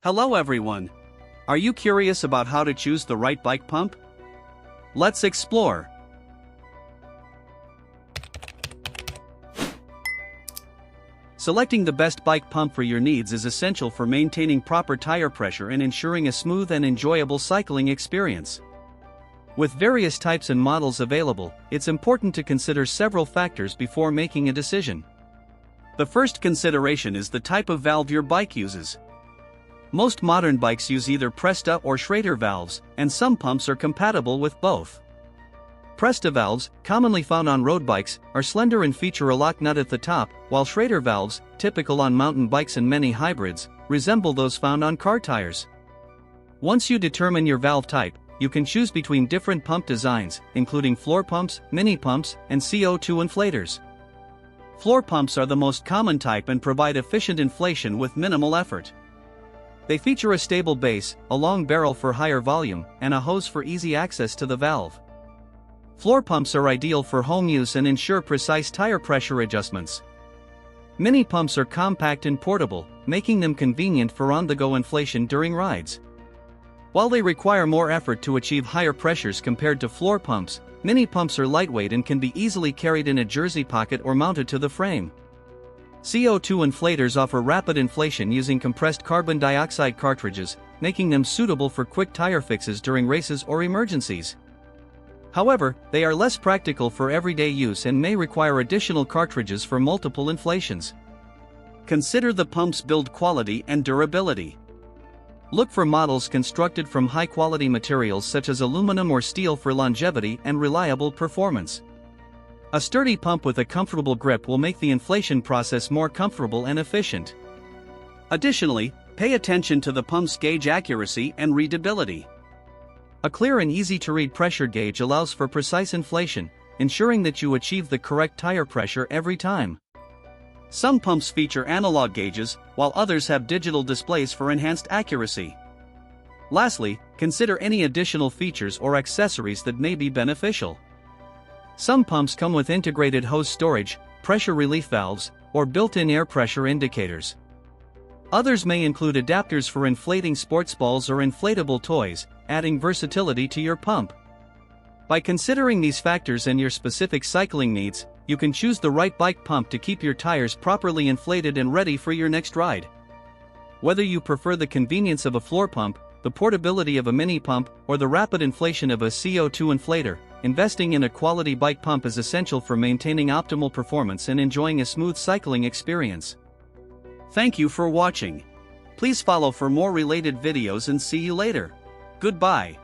Hello everyone! Are you curious about how to choose the right bike pump? Let's explore! Selecting the best bike pump for your needs is essential for maintaining proper tire pressure and ensuring a smooth and enjoyable cycling experience. With various types and models available, it's important to consider several factors before making a decision. The first consideration is the type of valve your bike uses. Most modern bikes use either Presta or Schrader valves, and some pumps are compatible with both. Presta valves, commonly found on road bikes, are slender and feature a lock nut at the top, while Schrader valves, typical on mountain bikes and many hybrids, resemble those found on car tires. Once you determine your valve type, you can choose between different pump designs, including floor pumps, mini pumps, and CO2 inflators. Floor pumps are the most common type and provide efficient inflation with minimal effort. They feature a stable base, a long barrel for higher volume, and a hose for easy access to the valve. Floor pumps are ideal for home use and ensure precise tire pressure adjustments. Mini pumps are compact and portable, making them convenient for on-the-go inflation during rides. While they require more effort to achieve higher pressures compared to floor pumps, mini pumps are lightweight and can be easily carried in a jersey pocket or mounted to the frame. CO2 inflators offer rapid inflation using compressed carbon dioxide cartridges, making them suitable for quick tire fixes during races or emergencies. However, they are less practical for everyday use and may require additional cartridges for multiple inflations. Consider the pump's build quality and durability. Look for models constructed from high-quality materials such as aluminum or steel for longevity and reliable performance. A sturdy pump with a comfortable grip will make the inflation process more comfortable and efficient. Additionally, pay attention to the pump's gauge accuracy and readability. A clear and easy-to-read pressure gauge allows for precise inflation, ensuring that you achieve the correct tire pressure every time. Some pumps feature analog gauges, while others have digital displays for enhanced accuracy. Lastly, consider any additional features or accessories that may be beneficial. Some pumps come with integrated hose storage, pressure relief valves, or built-in air pressure indicators. Others may include adapters for inflating sports balls or inflatable toys, adding versatility to your pump. By considering these factors and your specific cycling needs, you can choose the right bike pump to keep your tires properly inflated and ready for your next ride. Whether you prefer the convenience of a floor pump, the portability of a mini pump, or the rapid inflation of a CO2 inflator, investing in a quality bike pump is essential for maintaining optimal performance and enjoying a smooth cycling experience. Thank you for watching. Please follow for more related videos and see you later. Goodbye.